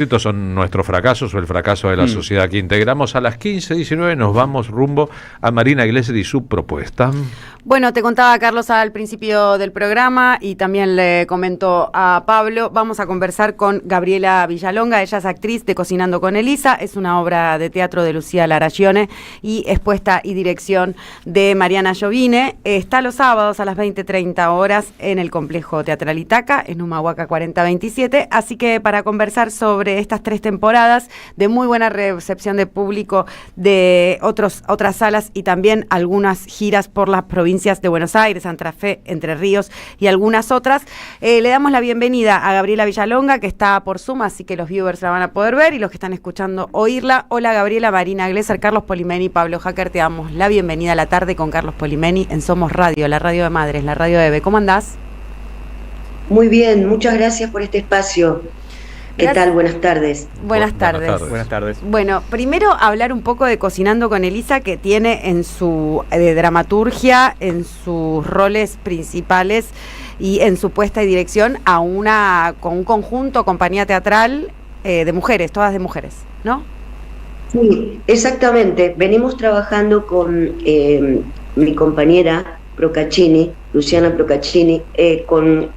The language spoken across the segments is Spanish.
Estos son nuestros fracasos o el fracaso de la sociedad que integramos. A las 15:19 nos vamos rumbo a Marina Glesser y su propuesta. Bueno, te contaba Carlos al principio del programa y también le comento a Pablo. Vamos a conversar con Gabriela Villalonga. Ella es actriz de Cocinando con Elisa. Es una obra de teatro de Lucía Larragione y es puesta y dirección de Mariana Giovine. Está los sábados a las 20:30 horas en el Complejo Teatral Itaca, en Humahuaca 4027. Así que para conversar sobre estas 3 temporadas de muy buena recepción de público de otras salas y también algunas giras por las provincias de Buenos Aires, Santa Fe, Entre Ríos y algunas otras, le damos la bienvenida a Gabriela Villalonga, que está por Zoom, así que los viewers la van a poder ver y los que están escuchando oírla. Hola Gabriela, Marina Glesser, Carlos Polimeni, Pablo Hacker, te damos la bienvenida a la tarde con Carlos Polimeni en Somos Radio, la radio de Madres, la radio de EVE. ¿Cómo andás? Muy bien, muchas gracias por este espacio. ¿Qué tal? Buenas tardes. Buenas tardes. Buenas tardes. Bueno, primero hablar un poco de Cocinando con Elisa, que tiene en su dramaturgia, en sus roles principales y en su puesta y dirección con un conjunto, compañía teatral de mujeres, todas de mujeres, ¿no? Sí, exactamente. Venimos trabajando con mi compañera Procaccini, Luciana Procaccini, con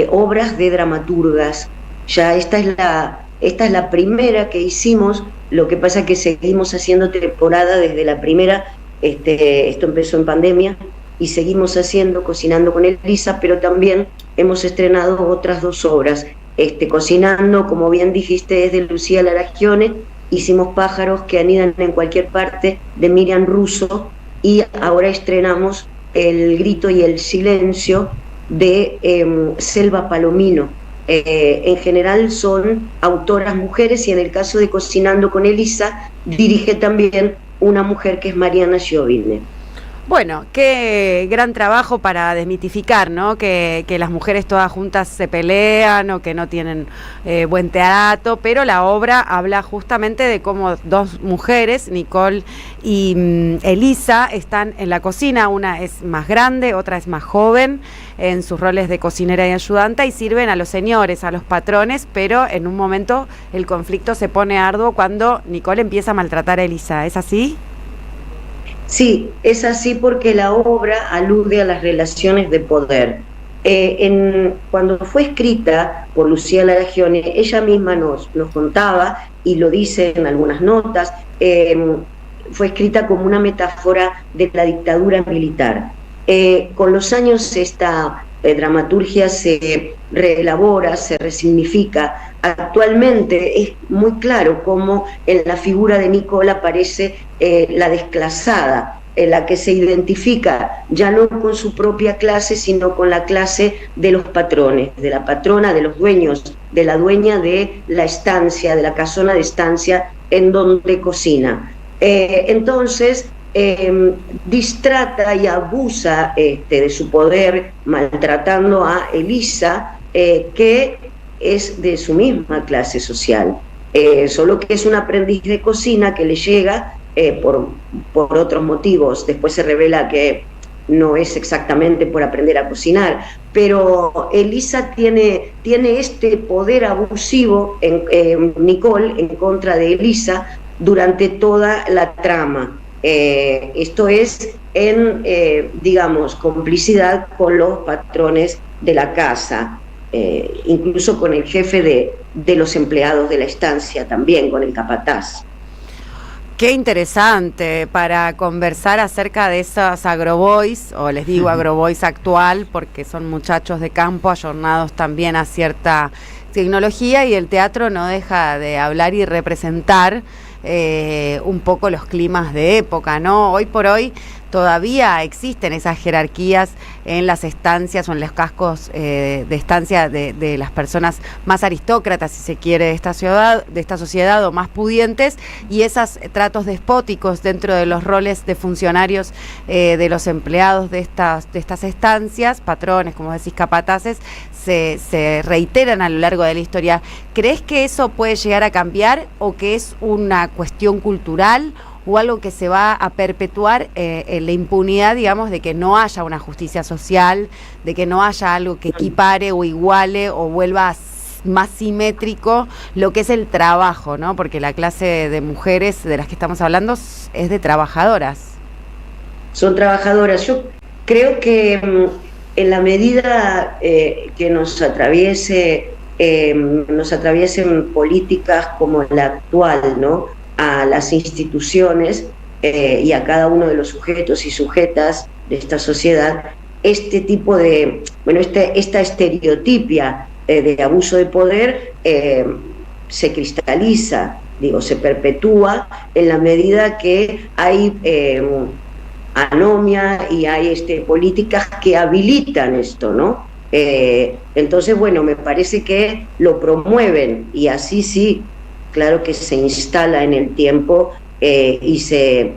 obras de dramaturgas. Ya esta es la primera que hicimos. Lo que pasa es que seguimos haciendo temporada desde la primera. Esto empezó en pandemia y seguimos haciendo Cocinando con Elisa, pero también hemos estrenado otras 2 obras. Cocinando, como bien dijiste, es de Lucía Larragione. Hicimos Pájaros que anidan en cualquier parte, de Miriam Russo, y ahora estrenamos El grito y el silencio de Selva Palomino. En general son autoras mujeres y en el caso de Cocinando con Elisa dirige también una mujer que es Mariana Giovine. Bueno, qué gran trabajo para desmitificar, ¿no? Que las mujeres todas juntas se pelean o que no tienen buen teatro, pero la obra habla justamente de cómo 2 mujeres, Nicole y Elisa, están en la cocina. Una es más grande, otra es más joven, en sus roles de cocinera y ayudante, y sirven a los señores, a los patrones, pero en un momento el conflicto se pone arduo cuando Nicole empieza a maltratar a Elisa. ¿Es así? Sí, es así porque la obra alude a las relaciones de poder. Cuando fue escrita por Lucía Larragione, ella misma nos contaba, y lo dice en algunas notas, fue escrita como una metáfora de la dictadura militar. Con los años esta dramaturgia se reelabora, se resignifica. Actualmente es muy claro cómo en la figura de Nicole aparece la desclasada, la que se identifica ya no con su propia clase, sino con la clase de los patrones, de la patrona, de los dueños, de la dueña de la estancia, de la casona de estancia en donde cocina. Entonces, distrata y abusa de su poder, maltratando a Elisa, que es de su misma clase social, solo que es un aprendiz de cocina que le llega por otros motivos. Después se revela que no es exactamente por aprender a cocinar, pero Elisa tiene este poder abusivo en Nicole en contra de Elisa durante toda la trama. Esto es en, digamos, complicidad con los patrones de la casa, incluso con el jefe de los empleados de la estancia, también con el capataz. Qué interesante para conversar acerca de esos agroboys, o les digo agroboys actual, porque son muchachos de campo ayornados también a cierta tecnología, y el teatro no deja de hablar y representar un poco los climas de época, ¿no? Hoy por hoy todavía existen esas jerarquías en las estancias o en los cascos de estancia de las personas más aristócratas, si se quiere, de esta sociedad, o más pudientes, y esos tratos despóticos dentro de los roles de funcionarios de los empleados de estas estancias, patrones, como decís, capataces, se reiteran a lo largo de la historia. ¿Crees que eso puede llegar a cambiar o que es una cuestión cultural o algo que se va a perpetuar en la impunidad, digamos, de que no haya una justicia social, de que no haya algo que equipare o iguale o vuelva más simétrico lo que es el trabajo, ¿no? Porque la clase de mujeres de las que estamos hablando es de trabajadoras. Son trabajadoras. Yo creo que en la medida que nos atraviesen políticas como la actual, ¿no?, a las instituciones y a cada uno de los sujetos y sujetas de esta sociedad, este tipo de, esta estereotipia de abuso de poder se cristaliza, se perpetúa en la medida que hay anomia y hay políticas que habilitan esto, ¿no? Entonces, me parece que lo promueven y así sí, claro que se instala en el tiempo y se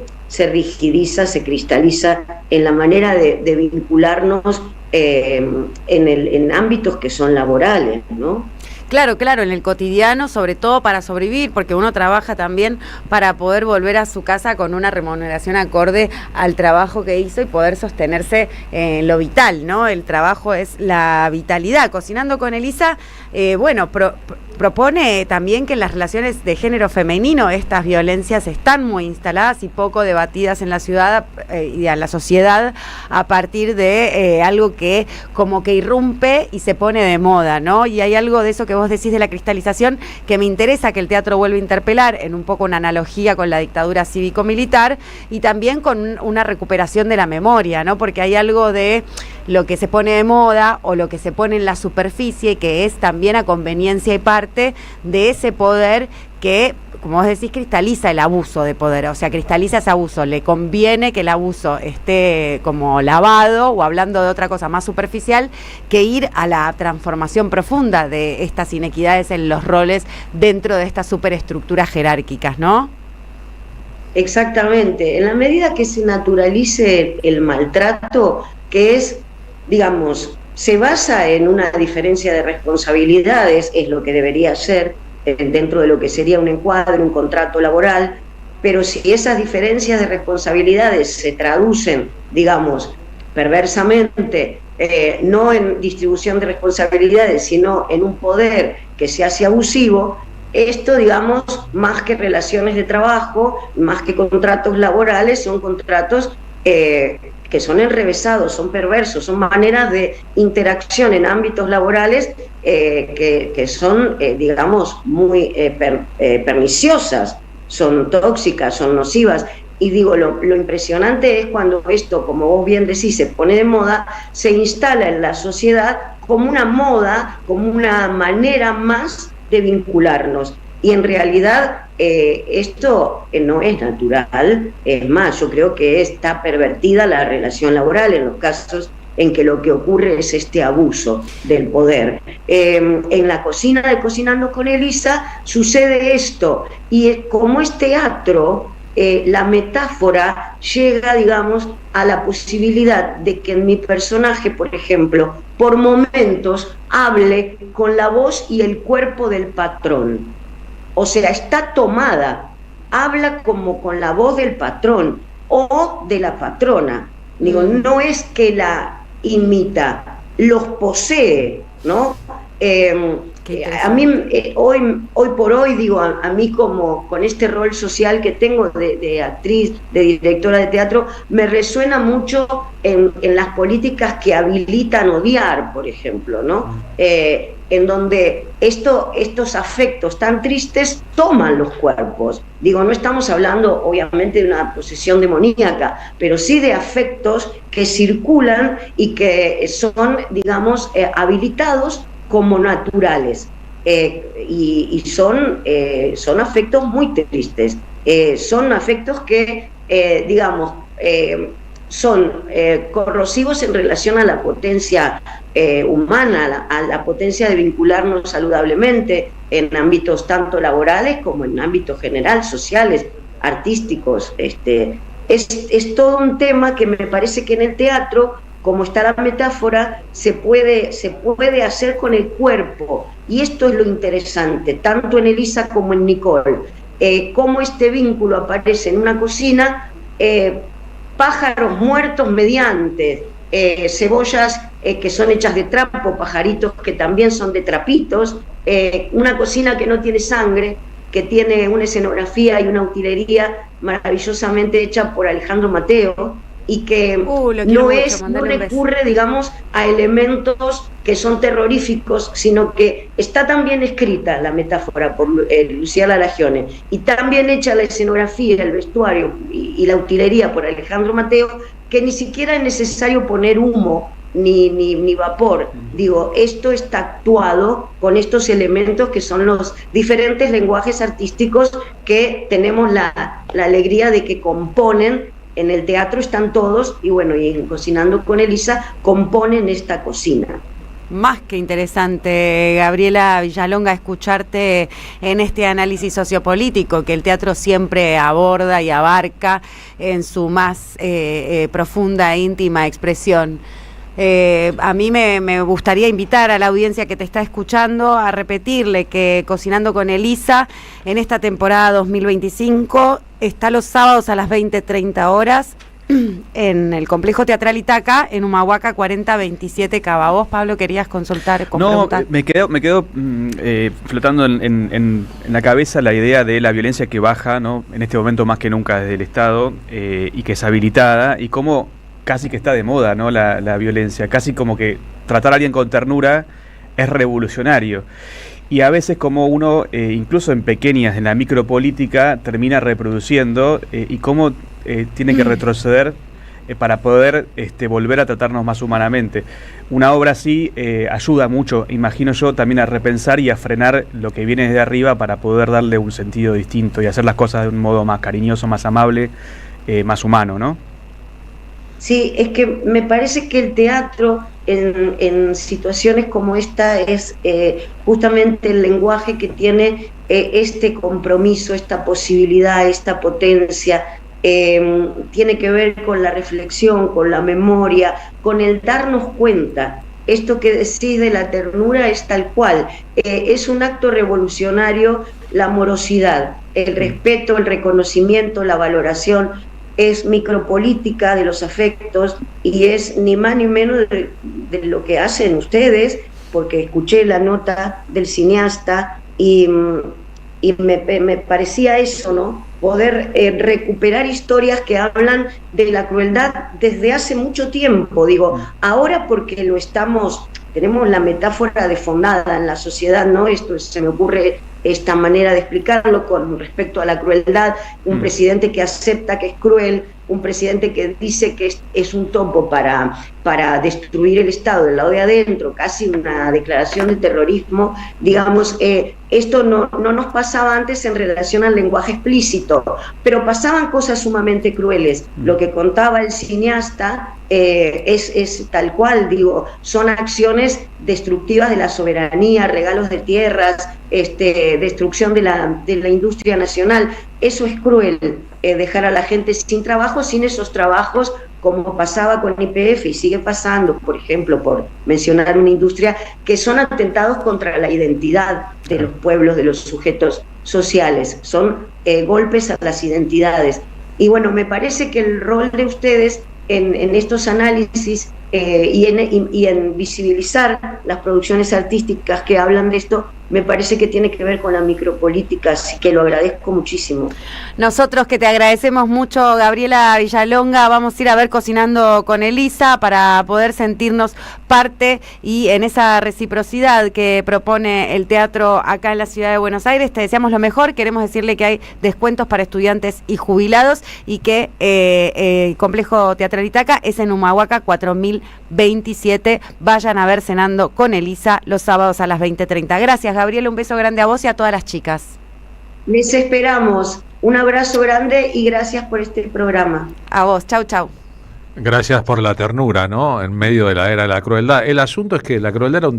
rigidiza, se cristaliza en la manera de vincularnos en ámbitos que son laborales, ¿no? Claro, en el cotidiano, sobre todo para sobrevivir, porque uno trabaja también para poder volver a su casa con una remuneración acorde al trabajo que hizo y poder sostenerse en lo vital, ¿no? El trabajo es la vitalidad. Cocinando con Elisa, propone también que en las relaciones de género femenino estas violencias están muy instaladas y poco debatidas en la ciudad y en la sociedad a partir de algo que como que irrumpe y se pone de moda, ¿no? Y hay algo de eso que vos decís de la cristalización que me interesa que el teatro vuelva a interpelar en un poco una analogía con la dictadura cívico-militar y también con una recuperación de la memoria, ¿no? Porque hay algo de lo que se pone de moda o lo que se pone en la superficie que es también a conveniencia y parte de ese poder que, como vos decís, cristaliza el abuso de poder, o sea, cristaliza ese abuso, le conviene que el abuso esté como lavado o hablando de otra cosa más superficial que ir a la transformación profunda de estas inequidades en los roles dentro de estas superestructuras jerárquicas, ¿no? Exactamente, en la medida que se naturalice el maltrato, que es, se basa en una diferencia de responsabilidades, es lo que debería ser, dentro de lo que sería un encuadre, un contrato laboral, pero si esas diferencias de responsabilidades se traducen, perversamente, no en distribución de responsabilidades, sino en un poder que se hace abusivo, esto, más que relaciones de trabajo, más que contratos laborales, son contratos que son enrevesados, son perversos, son maneras de interacción en ámbitos laborales que son, muy perniciosas, son tóxicas, son nocivas. Y lo impresionante es cuando esto, como vos bien decís, se pone de moda, se instala en la sociedad como una moda, como una manera más de vincularnos. Y en realidad esto no es natural, es más, yo creo que está pervertida la relación laboral en los casos en que lo que ocurre es este abuso del poder. En la cocina de Cocinando con Elisa sucede esto, y como es teatro, la metáfora llega, a la posibilidad de que mi personaje, por ejemplo, por momentos hable con la voz y el cuerpo del patrón. O sea, está tomada, habla como con la voz del patrón o de la patrona. No es que la imita, los posee, ¿no? A mí, hoy por hoy, a mí como con este rol social que tengo de actriz, de directora de teatro, me resuena mucho en las políticas que habilitan odiar, por ejemplo, ¿no? En donde estos afectos tan tristes toman los cuerpos. No estamos hablando obviamente de una posesión demoníaca, pero sí de afectos que circulan y que son, habilitados como naturales, y son afectos muy tristes, son afectos que, son corrosivos en relación a la potencia humana, a la potencia de vincularnos saludablemente en ámbitos tanto laborales como en ámbitos general, sociales, artísticos. Es todo un tema que me parece que en el teatro, como está la metáfora, se puede hacer con el cuerpo, y esto es lo interesante, tanto en Elisa como en Nicole, cómo este vínculo aparece en una cocina, pájaros muertos mediante, cebollas que son hechas de trapo, pajaritos que también son de trapitos, una cocina que no tiene sangre, que tiene una escenografía y una utilería maravillosamente hecha por Alejandro Mateo, y que no recurre, digamos, a elementos que son terroríficos, sino que está tan bien escrita la metáfora por Luciana Lagione, y tan bien hecha la escenografía, el vestuario y la utilería por Alejandro Mateo, que ni siquiera es necesario poner humo ni vapor. Digo, esto está actuado con estos elementos que son los diferentes lenguajes artísticos que tenemos la alegría de que componen. En el teatro están todos, y bueno, y en Cocinando con Elisa componen esta cocina. Más que interesante, Gabriela Villalonga, escucharte en este análisis sociopolítico que el teatro siempre aborda y abarca en su más profunda e íntima expresión. A mí me gustaría invitar a la audiencia que te está escuchando a repetirle que Cocinando con Elisa en esta temporada 2025 está los sábados a las 20:30 horas en el Complejo Teatral Itaca, en Humahuaca 4027 Cava. ¿Vos, Pablo, querías consultar? No, me quedo flotando en la cabeza la idea de la violencia que baja, ¿no?, en este momento más que nunca desde el Estado, y que es habilitada, y cómo casi que está de moda, ¿no?, la violencia, casi como que tratar a alguien con ternura es revolucionario. Y a veces como uno, incluso en la micropolítica, termina reproduciendo y cómo tiene que retroceder para poder volver a tratarnos más humanamente. Una obra así ayuda mucho, imagino yo, también a repensar y a frenar lo que viene desde arriba para poder darle un sentido distinto y hacer las cosas de un modo más cariñoso, más amable, más humano, ¿no? Sí, es que me parece que el teatro en situaciones como esta es justamente el lenguaje que tiene este compromiso, esta posibilidad, esta potencia. Tiene que ver con la reflexión, con la memoria, con el darnos cuenta. Esto que decís de la ternura es tal cual, es un acto revolucionario, la amorosidad, el respeto, el reconocimiento, la valoración. Es micropolítica de los afectos y es ni más ni menos de lo que hacen ustedes, porque escuché la nota del cineasta y me parecía eso, ¿no? Poder recuperar historias que hablan de la crueldad desde hace mucho tiempo. Digo, ahora porque tenemos la metáfora defondada en la sociedad, ¿no? Esto se me ocurre esta manera de explicarlo con respecto a la crueldad, un presidente que acepta que es cruel, un presidente que dice que es un topo para destruir el Estado del lado de adentro, casi una declaración de terrorismo, digamos, esto no nos pasaba antes en relación al lenguaje explícito, pero pasaban cosas sumamente crueles. Lo que contaba el cineasta es tal cual, digo, son acciones destructivas de la soberanía, regalos de tierras, destrucción de la industria nacional. Eso es cruel, dejar a la gente sin trabajo, sin esos trabajos, como pasaba con YPF y sigue pasando, por ejemplo, por mencionar una industria, que son atentados contra la identidad de los pueblos, de los sujetos sociales, son golpes a las identidades. Y bueno, me parece que el rol de ustedes en estos análisis y en visibilizar las producciones artísticas que hablan de esto, me parece que tiene que ver con la micropolítica, así que lo agradezco muchísimo. Nosotros que te agradecemos mucho, Gabriela Villalonga, vamos a ir a ver Cocinando con Elisa para poder sentirnos parte y en esa reciprocidad que propone el teatro acá en la ciudad de Buenos Aires. Te deseamos lo mejor, queremos decirle que hay descuentos para estudiantes y que el Complejo Teatral Itaca es en Humahuaca 4027. Vayan a ver Cenando con Elisa los sábados a las 20:30. Gracias, Gabriela, un beso grande a vos y a todas las chicas. Les esperamos. Un abrazo grande y gracias por este programa. A vos, chau, chau. Gracias por la ternura, ¿no? En medio de la era de la crueldad. El asunto es que la crueldad era un